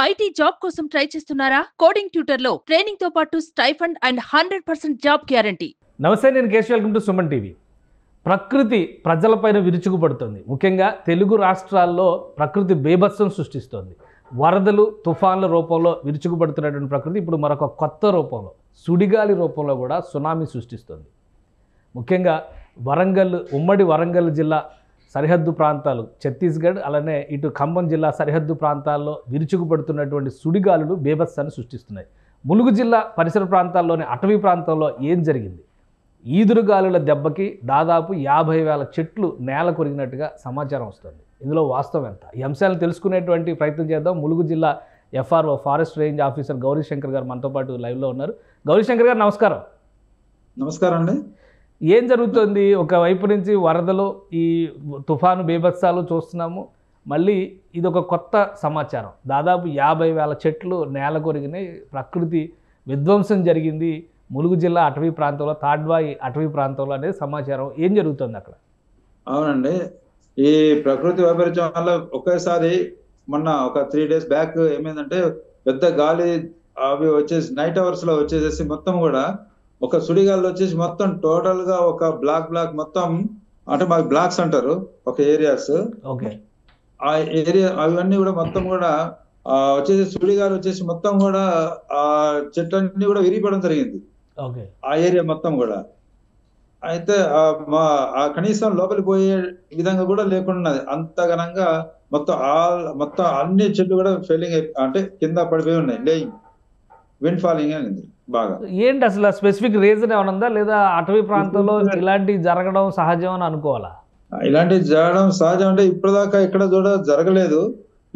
IT job కోసం try చేస్తున్నారా? Coding ట్యూటర్లో training తో పాటు స్టైఫండ్ అండ్ 100% జాబ్ గ్యారంటీ. నమస్తే, నేను Keshav. Welcome to Suman TV. ప్రకృతి ప్రజలపైన విరుచుకుపడుతుంది. ముఖ్యంగా తెలుగు రాష్ట్రాల్లో ప్రకృతి బీభత్సం సృష్టిస్తోంది. వరదలు, తుఫాన్ల రూపంలో విరుచుకుపడుతున్నటువంటి ప్రకృతి ఇప్పుడు మరొక కొత్త రూపంలో, సుడిగాలి రూపంలో కూడా సునామీ సృష్టిస్తుంది. ముఖ్యంగా వరంగల్, ఉమ్మడి వరంగల్ జిల్లా సరిహద్దు ప్రాంతాలు, ఛత్తీస్గఢ్, అలానే ఇటు ఖమ్మం జిల్లా సరిహద్దు ప్రాంతాల్లో విరుచుకుపడుతున్నటువంటి సుడిగాలులు బీభత్సాన్ని సృష్టిస్తున్నాయి. ములుగు జిల్లా పరిసర ప్రాంతాల్లోని అటవీ ప్రాంతంలో ఏం జరిగింది? ఈదురుగాలుల దెబ్బకి దాదాపు 50,000 చెట్లు నేల కొరిగినట్టుగా సమాచారం వస్తుంది. ఇందులో వాస్తవం ఎంత? ఈ అంశాలను తెలుసుకునేటువంటి ప్రయత్నం చేద్దాం. ములుగు జిల్లా FRO, forest range officer Gauri Shankar గారు మనతో పాటు లైవ్లో ఉన్నారు. గౌరీశంకర్ గారు నమస్కారం. నమస్కారం అండి. ఏం జరుగుతుంది? ఒకవైపు నుంచి వరదలు, ఈ తుఫాను బీభత్సాలు చూస్తున్నాము. మళ్ళీ ఇది ఒక కొత్త సమాచారం. దాదాపు 50,000 చెట్లు నేల కొరిగినాయి. ప్రకృతి విధ్వంసం జరిగింది ములుగు జిల్లా అటవీ ప్రాంతంలో, తాడ్వాయి అటవీ ప్రాంతంలో అనేది సమాచారం. ఏం జరుగుతుంది అక్కడ? అవునండి, ఈ ప్రకృతి వైపరీత్యం వల్ల ఒకేసారి మొన్న ఒక 3 days బ్యాక్ ఏమైందంటే, పెద్ద గాలి అవి వచ్చేసి నైట్ అవర్స్ లో వచ్చేసేసి మొత్తం కూడా ఒక సుడిగాలి వచ్చేసి మొత్తం టోటల్ గా ఒక బ్లాక్ మొత్తం, అంటే మాకు బ్లాక్స్ అంటారు ఒక ఏరియాస్. ఓకే. ఆ ఏరియా అవన్నీ కూడా మొత్తం కూడా వచ్చేసి సుడిగాలి వచ్చేసి మొత్తం కూడా ఆ చెట్లన్నీ కూడా విరిగిపోవడం జరిగింది. ఓకే. ఆ ఏరియా మొత్తం కూడా అయితే ఆ కనీసం లోపలికి పోయే విధంగా కూడా లేకుండా అంత ఘనంగా మొత్తం అన్ని చెట్లు కూడా ఫెయిలింగ్ అంటే కింద పడిపోయి ఉన్నాయి. లేయింగ్, విండ్ ఫాలింగ్ అనేది బాగా. ఏంటి అసలు స్పెసిఫిక్ రీజన్ ఏమైనా ఉందా, లేదా అటవీ ప్రాంతంలో ఇలాంటివి జరగడం సహజం అని అనుకోవాలా? ఇలాంటివి జరగడం సహజం అంటే ఇప్పటిదాకా ఇక్కడ కూడా జరగలేదు.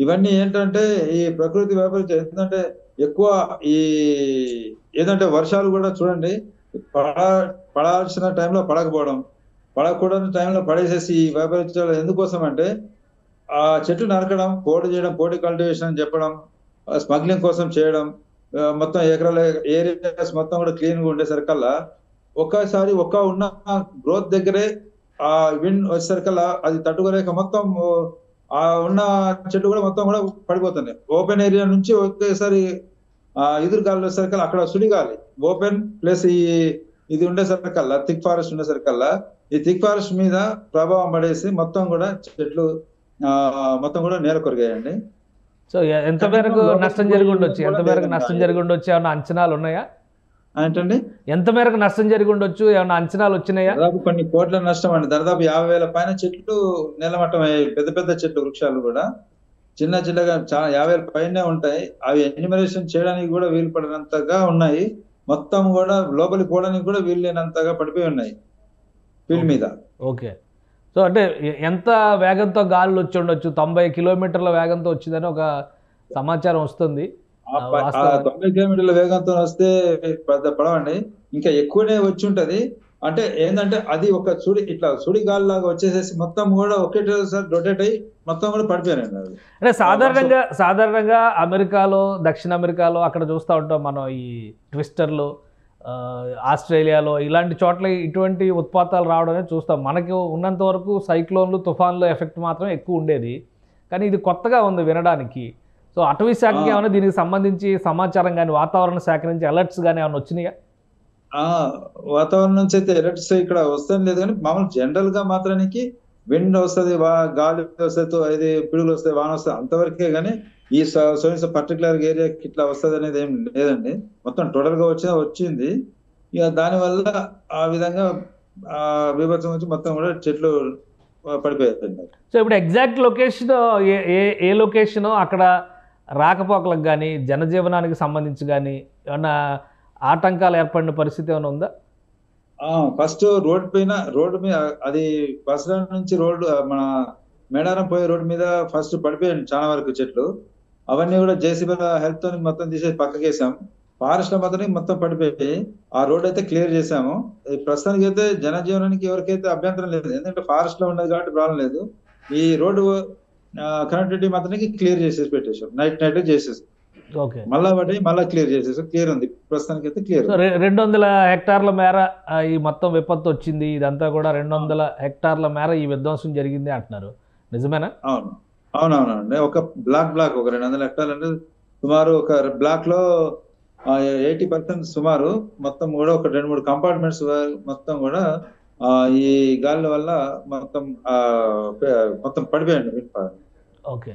ఇవన్నీ ఏంటంటే ఈ ప్రకృతి వైపరీత్యం ఏంటంటే ఎక్కువ ఈ ఏదంటే వర్షాలు కూడా చూడండి, పడాల్సిన టైంలో పడకపోవడం, పడకూడని టైంలో పడేసేసి ఈ వైపరీత్యాలు ఎందుకోసం అంటే ఆ చెట్లు నరకడం, పోటీ చేయడం, పోటీ కల్టివేషన్ అని చెప్పడం, స్మగ్లింగ్ కోసం చేయడం, మొత్తం ఎకరాల ఏరియాస్ మొత్తం కూడా క్లీన్ గా ఉండేసరికల్లా ఒక్కసారి ఉన్న గ్రోత్ దగ్గరే ఆ విండ్ వచ్చేసరికల్లా అది తట్టుకోలేక మొత్తం ఆ ఉన్న చెట్లు కూడా మొత్తం కూడా పడిపోతున్నాయి. ఓపెన్ ఏరియా నుంచి ఒకేసారి ఎదురు గాలి వచ్చేసరికల్లా అక్కడ సుడిగాలి, ఓపెన్ ప్లస్ ఇది ఉండేసరికల్లా థిక్ ఫారెస్ట్ ఉండేసరికల్లా ఈ థిక్ ఫారెస్ట్ మీద ప్రభావం పడేసి మొత్తం కూడా చెట్లు మొత్తం కూడా నేల కొరిగాయండి. సో ఎంత మేరకు నష్టం జరిగి ఉండొచ్చు? ఏమన్నా అంచనాలు ఉన్నాయా? ఏంటండి, ఎంత మేరకు నష్టం జరిగి ఉండొచ్చు? ఏమన్నా అంచనాలు వచ్చినాయా? దాదాపు కొన్ని కోట్ల నష్టం అండి. దాదాపు 50,000 పైన చెట్లు నేలమట్టం అయ్యాయి. పెద్ద చెట్లు, వృక్షాలు కూడా చిన్నగా చాలా 50,000 పైనే ఉంటాయి. అవి ఎన్యూమరేషన్ చేయడానికి కూడా వీలు పడినంతగా ఉన్నాయి. మొత్తం కూడా లోపలికి పోవడానికి కూడా వీలు లేనంతగా పడిపోయి ఉన్నాయి ఫీల్డ్ మీద. ఓకే. సో అంటే ఎంత వేగంతో గాలులు వచ్చి ఉండొచ్చు? 90 కిలోమీటర్ల వేగంతో వచ్చిందని ఒక సమాచారం వస్తుంది. 90 కిలోమీటర్ల వేగంతో వస్తే పెద్ద పడవండి, ఇంకా ఎక్కువనే వచ్చి ఉంటది. అంటే ఏంటంటే అది ఒక సుడి గాలి లాగా వచ్చేసేసి మొత్తం కూడా ఒకేసారి రొటేట్ అయ్యి మొత్తం కూడా పడిపోయారండి. అది అంటే సాధారణంగా అమెరికాలో, దక్షిణ అమెరికాలో అక్కడ చూస్తూ ఉంటాం మనం, ఈ ట్విస్టర్లు, ఆస్ట్రేలియాలో ఇలాంటి చోట్ల ఇటువంటి ఉత్పాతాలు రావడం అనేది చూస్తాం. మనకి ఉన్నంత వరకు సైక్లోన్లు, తుఫాన్లు ఎఫెక్ట్ మాత్రం ఎక్కువ ఉండేది. కానీ ఇది కొత్తగా ఉంది వినడానికి. సో అటవీ శాఖకి ఏమైనా దీనికి సంబంధించి సమాచారం కానీ, వాతావరణ శాఖ నుంచి అలర్ట్స్ కానీ ఏమైనా వచ్చినాయా? వాతావరణం నుంచి అయితే అలర్ట్స్ ఇక్కడ వస్తాం లేదు, కానీ మామూలు జనరల్ గా మాత్రానికి విండ్ వస్తుంది, గాలి వస్తుంది, ఇది పిడుగులు వస్తాయి, వాన వస్తాయి, అంతవరకే. కానీ ఈ పర్టికులర్ ఏరియాకి ఇట్లా వస్తుంది అనేది ఏం లేదండి. మొత్తం టోటల్ గా వచ్చింది. ఇక దానివల్ల ఆ విధంగా బీభత్సం వచ్చి మొత్తం కూడా చెట్లు పడిపోయాయి. సో ఇప్పుడు ఎగ్జాక్ట్ లొకేషన్ ఏ లొకేషన్? అక్కడ రాకపోకలకు కానీ, జనజీవనానికి సంబంధించి కానీ ఏమన్నా ఆటంకాలు ఏర్పడిన పరిస్థితి ఏమైనా ఉందా? ఫస్ట్ రోడ్డు మీద అది బస్ స్టాండ్ నుంచి మన మేడారం పోయే రోడ్డు మీద ఫస్ట్ పడిపోయాయి చాలా వరకు చెట్లు. అవన్నీ కూడా జేసీబీ హెల్ప్ తో మొత్తం తీసేసి పక్కకేసాం. ఫారెస్ట్ లో మొత్తం పడిపోయి ఆ రోడ్ అయితే క్లియర్ చేసాము. ప్రస్తుతానికి అయితే జనజీవనానికి ఎవరికైతే అభ్యంతరం లేదు, ఎందుకంటే ఫారెస్ట్ లో ఉన్నది కాబట్టి ప్రాబ్లం లేదు. ఈ రోడ్డు కనెక్టివిటీ మాత్రానికి క్లియర్ చేసేసి పెట్టేసాం, నైట్ చేసేసి మళ్ళా క్లియర్ చేసేసాం. క్లియర్ ఉంది ప్రస్తుతానికి అయితే, క్లియర్. 200 హెక్టార్ల మేర ఈ మొత్తం విపత్తు వచ్చింది. ఇదంతా కూడా 200 హెక్టార్ల మేర ఈ విధ్వంసం జరిగింది అంటున్నారు. నిజమేనా? అవునవునండి. ఒక బ్లాక్ ఒక 200 హెక్టార్లు అంటే సుమారు ఒక బ్లాక్ లో 80% సుమారు మొత్తం కూడా ఒక 2-3 కంపార్ట్మెంట్స్ మొత్తం కూడా ఈ గాలి వల్ల మొత్తం మొత్తం పడిపోయండి. ఓకే.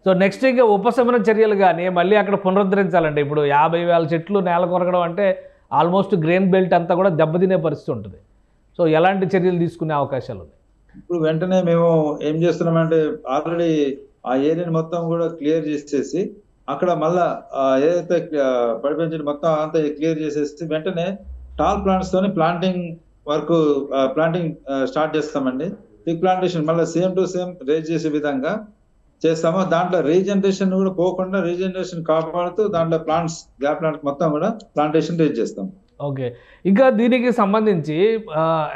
సో నెక్స్ట్ ఇంకా ఉపశమన చర్యలు కానీ మళ్ళీ అక్కడ పునరుద్ధరించాలంటే ఇప్పుడు 50,000 చెట్లు నేల కొరగడం అంటే ఆల్మోస్ట్ గ్రెయిన్ బెల్ట్ అంతా కూడా దెబ్బతినే పరిస్థితి ఉంటుంది. సో ఎలాంటి చర్యలు తీసుకునే అవకాశాలు ఉన్నాయి? ఇప్పుడు వెంటనే మేము ఏం చేస్తున్నామంటే ఆల్రెడీ ఆ ఏరియాని మొత్తం కూడా క్లియర్ చేసేసి అక్కడ మళ్ళా ఏదైతే పడిపోయింది మొత్తం అంతా క్లియర్ చేసేసి వెంటనే టాల్ ప్లాంట్స్ తోని ప్లాంటింగ్ వర్క్ స్టార్ట్ చేస్తామండి. ఈ ప్లాంటేషన్ మళ్ళీ సేమ్ టు సేమ్ రేజ్ చేసే విధంగా చేస్తాము. దాంట్లో రీజనరేషన్ కూడా పోకుండా రీజనరేషన్ కాపాడుతూ దాంట్లో గ్యాప్ ప్లాంట్స్ మొత్తం కూడా ప్లాంటేషన్ రేజ్ చేస్తాం. ఓకే. ఇంకా దీనికి సంబంధించి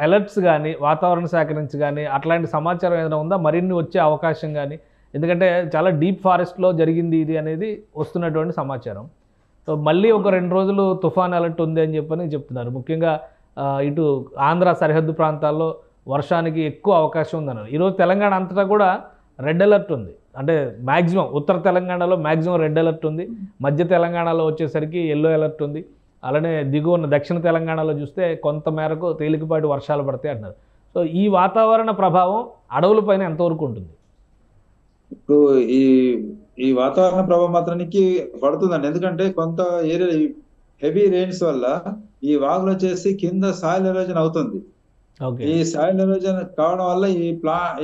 అలర్ట్స్ కానీ వాతావరణ శాఖ నుంచి కానీ అట్లాంటి సమాచారం ఏదైనా ఉందా? మరిన్ని వచ్చే అవకాశం కానీ, ఎందుకంటే చాలా డీప్ ఫారెస్ట్లో జరిగింది ఇది అనేది వస్తున్నటువంటి సమాచారం. సో మళ్ళీ ఒక 2 రోజులు తుఫాన్ అలర్ట్ ఉంది అని చెప్పని చెప్తున్నారు. ముఖ్యంగా ఇటు ఆంధ్ర సరిహద్దు ప్రాంతాల్లో వర్షానికి ఎక్కువ అవకాశం ఉందన్నారు. ఈరోజు తెలంగాణ అంతటా కూడా రెడ్ అలర్ట్ ఉంది. అంటే మ్యాక్సిమం ఉత్తర తెలంగాణలో మ్యాక్సిమం రెడ్ అలర్ట్ ఉంది, మధ్య తెలంగాణలో వచ్చేసరికి ఎల్లో అలర్ట్ ఉంది. అలానే దిగువన దక్షిణ తెలంగాణలో చూస్తే కొంత మేరకు తేలికపాటి వర్షాలు పడతాయి అంటున్నారు. సో ఈ వాతావరణ ప్రభావం అడవులపైన ఎంతవరకు ఉంటుంది? ఇప్పుడు ఈ వాతావరణ ప్రభావం మాత్రానికి పడుతుందండి. ఎందుకంటే కొంత ఏరియా హెవీ రెయిన్స్ వల్ల ఈ వాగులు వచ్చేసి కింద సాయిల్ ఎరోజన్ అవుతుంది. ఈ సాయిల్ ఎరోజన్ కావడం వల్ల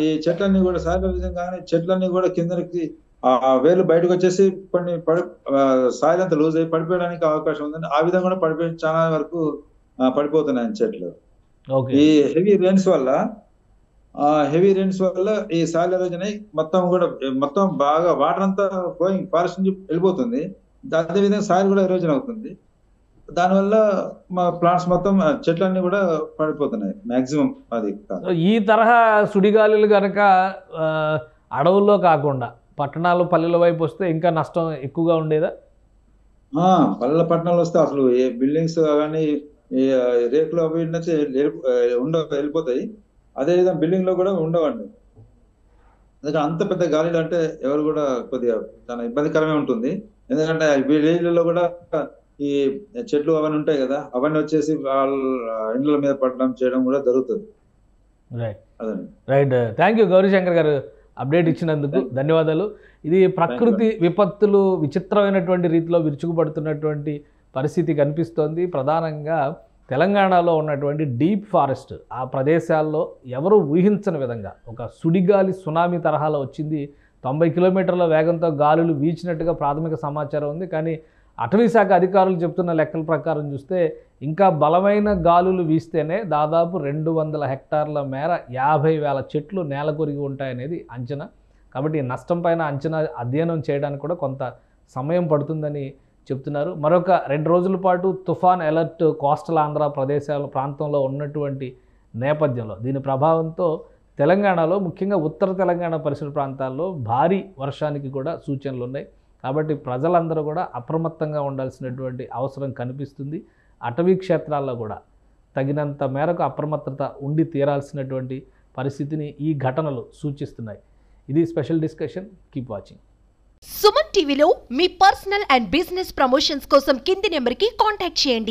ఈ చెట్లన్నీ కూడా సాయిల్ ఎరోజన్ కానీ చెట్లన్నీ కూడా కిందకి వేర్లు బయటకు వచ్చేసి కొన్ని సాయిల్ అంతా లూజ్ అయ్యి పడిపోయడానికి అవకాశం ఉందండి. ఆ విధంగా కూడా పడిపోయి చాలా వరకు పడిపోతున్నాయి చెట్లు. ఈ హెవీ రెయిన్స్ వల్ల ఈ సాయిల్ ఎరోజన్ అయి మొత్తం బాగా వాటర్ అంతా ఫ్లోయింగ్ ఫారెస్ట్ నుంచి వెళ్ళిపోతుంది. అదేవిధంగా సాయిల్ కూడా ఎరోజన్ అవుతుంది. దానివల్ల మా ప్లాంట్స్ మొత్తం చెట్లన్నీ కూడా పడిపోతున్నాయి మాక్సిమం. అది ఈ తరహా సుడిగాలులు కనుక అడవుల్లో కాకుండా పట్టణాలు పల్లెల వైపు వస్తే ఇంకా నష్టం ఎక్కువగా ఉండేదా? పల్లెల పట్టణాలు వస్తే అసలు ఏ బిల్డింగ్స్ కానీ రేకులు అవి వెళ్ళిపోతాయి. అదేవిధంగా బిల్డింగ్ లో కూడా ఉండవండి. ఎందుకంటే అంత పెద్ద గాలిలో అంటే ఎవరు కూడా కొద్దిగా చాలా ఇబ్బందికరమే ఉంటుంది. ఎందుకంటే విలేజ్లలో కూడా ఈ చెట్లు అవన్నీ ఉంటాయి కదా, అవన్నీ వచ్చేసి వాళ్ళ ఇండ్ల మీద పడడం చేయడం కూడా జరుగుతుంది. రైట్. థ్యాంక్ యూ గౌరీశంకర్ గారు అప్డేట్ ఇచ్చినందుకు ధన్యవాదాలు. ఇది ప్రకృతి విపత్తులు విచిత్రమైనటువంటి రీతిలో విరుచుకుపడుతున్నటువంటి పరిస్థితి కనిపిస్తోంది. ప్రధానంగా తెలంగాణలో ఉన్నటువంటి డీప్ ఫారెస్ట్ ఆ ప్రదేశాల్లో ఎవరు ఊహించని విధంగా ఒక సుడిగాలి సునామీ తరహాలో వచ్చింది. 90 కిలోమీటర్ల వేగంతో గాలులు వీచినట్టుగా ప్రాథమిక సమాచారం ఉంది. కానీ అటవీ శాఖ అధికారులు చెప్తున్న లెక్కల ప్రకారం చూస్తే ఇంకా బలమైన గాలులు వీస్తేనే దాదాపు 200 హెక్టార్ల మేర 50,000 చెట్లు నేల కొరిగి ఉంటాయనేది అంచనా. కాబట్టి నష్టం పైన అంచనా అధ్యయనం చేయడానికి కూడా కొంత సమయం పడుతుందని చెప్తున్నారు. మరొక 2 రోజుల పాటు తుఫాన్ అలర్ట్ కోస్టల్ ఆంధ్ర ప్రాంతంలో ఉన్నటువంటి నేపథ్యంలో దీని ప్రభావంతో తెలంగాణలో ముఖ్యంగా ఉత్తర తెలంగాణ పరిసర ప్రాంతాల్లో భారీ వర్షానికి కూడా సూచనలు ఉన్నాయి. కాబట్టి ప్రజలందరూ కూడా అప్రమత్తంగా ఉండాల్సినటువంటి అవసరం కనిపిస్తుంది. అటవీ క్షేత్రాల్లో కూడా తగినంత మేరకు అప్రమత్తత ఉండి తీరాల్సినటువంటి పరిస్థితిని ఈ ఘటనలు సూచిస్తున్నాయి. ఇది special discussion. Keep watching. Suman టీవీలో మీ పర్సనల్ అండ్ బిజినెస్ ప్రమోషన్స్ కోసం కింది నెంబర్కి కాంటాక్ట్ చేయండి.